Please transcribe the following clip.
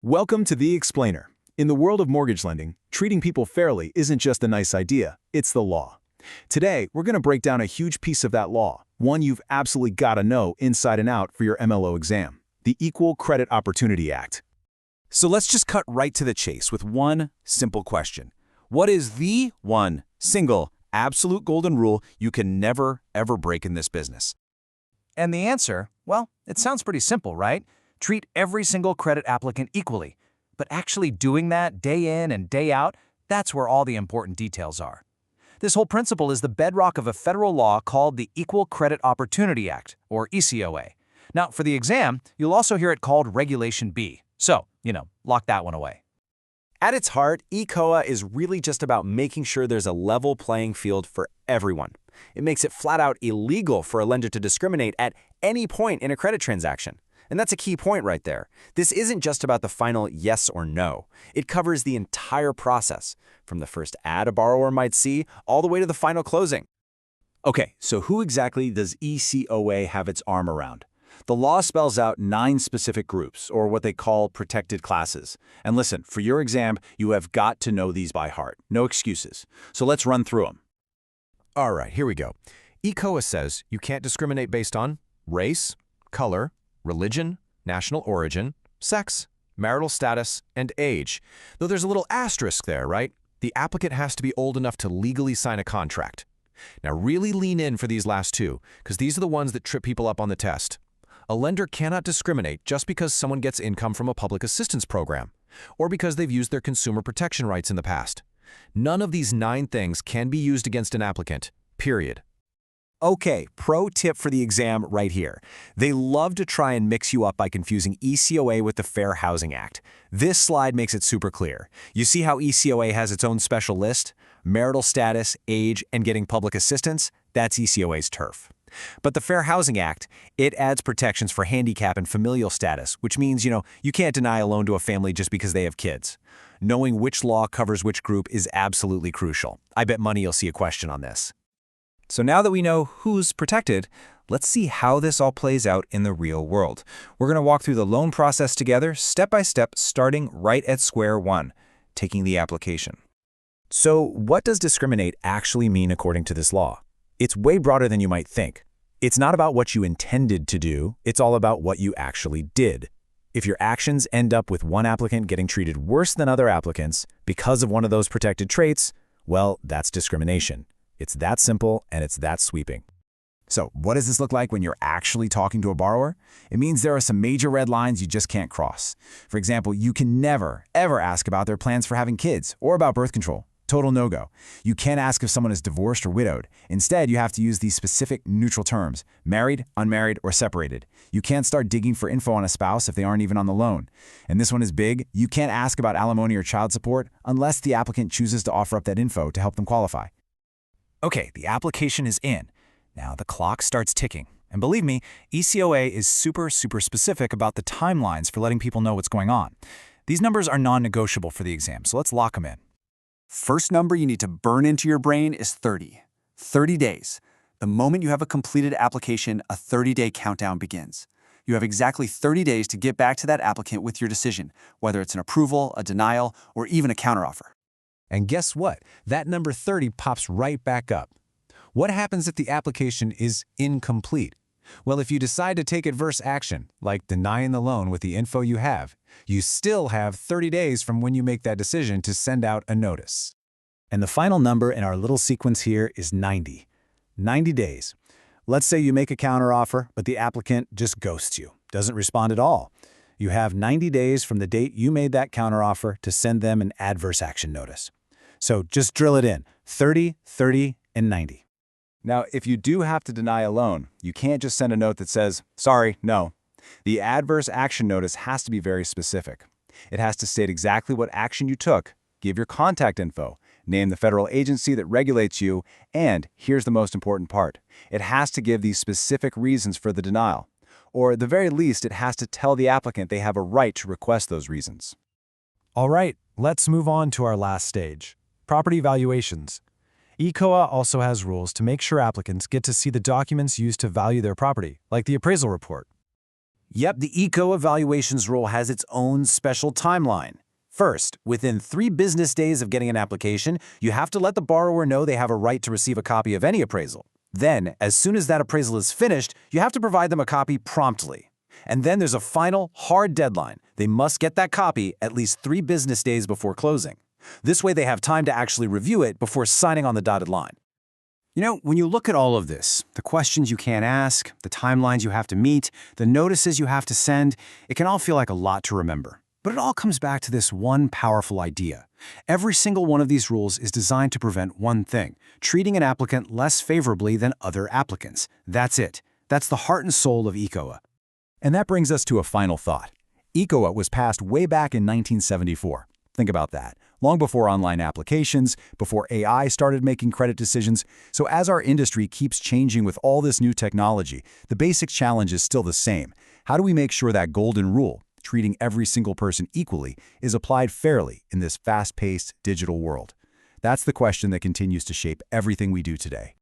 Welcome to The Explainer. In the world of mortgage lending, treating people fairly isn't just a nice idea, it's the law. Today, we're going to break down a huge piece of that law, one you've absolutely got to know inside and out for your MLO exam, the Equal Credit Opportunity Act. So let's just cut right to the chase with one simple question. What is the one single absolute golden rule you can never, ever break in this business? And the answer, well, it sounds pretty simple, right? Treat every single credit applicant equally. But actually doing that day in and day out, that's where all the important details are. This whole principle is the bedrock of a federal law called the Equal Credit Opportunity Act, or ECOA. Now, for the exam, you'll also hear it called Regulation B. So, lock that one away. At its heart, ECOA is really just about making sure there's a level playing field for everyone. It makes it flat out illegal for a lender to discriminate at any point in a credit transaction. And that's a key point right there. This isn't just about the final yes or no. It covers the entire process, from the first ad a borrower might see all the way to the final closing. Okay, so who exactly does ECOA have its arm around? The law spells out 9 specific groups, or what they call protected classes. And listen, for your exam, you have got to know these by heart. No excuses. So let's run through them. All right, here we go. ECOA says you can't discriminate based on race, color, religion, national origin, sex, marital status, and age. Though there's a little asterisk there, right? The applicant has to be old enough to legally sign a contract. Now really lean in for these last two, because these are the ones that trip people up on the test. A lender cannot discriminate just because someone gets income from a public assistance program, or because they've used their consumer protection rights in the past. None of these 9 things can be used against an applicant, period. Okay, pro tip for the exam right here. They love to try and mix you up by confusing ECOA with the Fair Housing Act. This slide makes it super clear. You see how ECOA has its own special list? Marital status, age, and getting public assistance? That's ECOA's turf. But the Fair Housing Act, it adds protections for handicap and familial status, which means, you can't deny a loan to a family just because they have kids. Knowing which law covers which group is absolutely crucial. I bet money you'll see a question on this. So now that we know who's protected, let's see how this all plays out in the real world. We're going to walk through the loan process together, step by step, starting right at square one, taking the application. So what does discriminate actually mean according to this law? It's way broader than you might think. It's not about what you intended to do, it's all about what you actually did. If your actions end up with one applicant getting treated worse than other applicants because of one of those protected traits, well, that's discrimination. It's that simple and it's that sweeping. So what does this look like when you're actually talking to a borrower? It means there are some major red lines you just can't cross. For example, you can never, ever ask about their plans for having kids or about birth control. Total no-go. You can't ask if someone is divorced or widowed. Instead, you have to use these specific neutral terms: married, unmarried, or separated. You can't start digging for info on a spouse if they aren't even on the loan. And this one is big. You can't ask about alimony or child support unless the applicant chooses to offer up that info to help them qualify. Okay, the application is in. Now the clock starts ticking. And believe me, ECOA is super specific about the timelines for letting people know what's going on. These numbers are non-negotiable for the exam, so let's lock them in. First number you need to burn into your brain is 30. 30 days. The moment you have a completed application, a 30-day countdown begins. You have exactly 30 days to get back to that applicant with your decision, whether it's an approval, a denial, or even a counteroffer. And guess what? That number 30 pops right back up. What happens if the application is incomplete? Well, if you decide to take adverse action, like denying the loan with the info you have, you still have 30 days from when you make that decision to send out a notice. And the final number in our little sequence here is 90. 90 days. Let's say you make a counteroffer, but the applicant just ghosts you, doesn't respond at all. You have 90 days from the date you made that counteroffer to send them an adverse action notice. So just drill it in: 30, 30, and 90. Now, if you do have to deny a loan, you can't just send a note that says, "Sorry, no." The adverse action notice has to be very specific. It has to state exactly what action you took, give your contact info, name the federal agency that regulates you, and here's the most important part: it has to give these specific reasons for the denial. Or at the very least, it has to tell the applicant they have a right to request those reasons. All right, let's move on to our last stage: property valuations. ECOA also has rules to make sure applicants get to see the documents used to value their property, like the appraisal report. Yep, the ECO evaluations rule has its own special timeline. First, within 3 business days of getting an application, you have to let the borrower know they have a right to receive a copy of any appraisal. Then, as soon as that appraisal is finished, you have to provide them a copy promptly. And then there's a final, hard deadline. They must get that copy at least 3 business days before closing. This way they have time to actually review it before signing on the dotted line. You know, when you look at all of this, the questions you can't ask, the timelines you have to meet, the notices you have to send, it can all feel like a lot to remember. But it all comes back to this one powerful idea. Every single one of these rules is designed to prevent one thing: treating an applicant less favorably than other applicants. That's it. That's the heart and soul of ECOA. And that brings us to a final thought. ECOA was passed way back in 1974. Think about that. Long before online applications, before AI started making credit decisions. So as our industry keeps changing with all this new technology, the basic challenge is still the same. How do we make sure that golden rule, treating every single person equally, is applied fairly in this fast-paced digital world? That's the question that continues to shape everything we do today.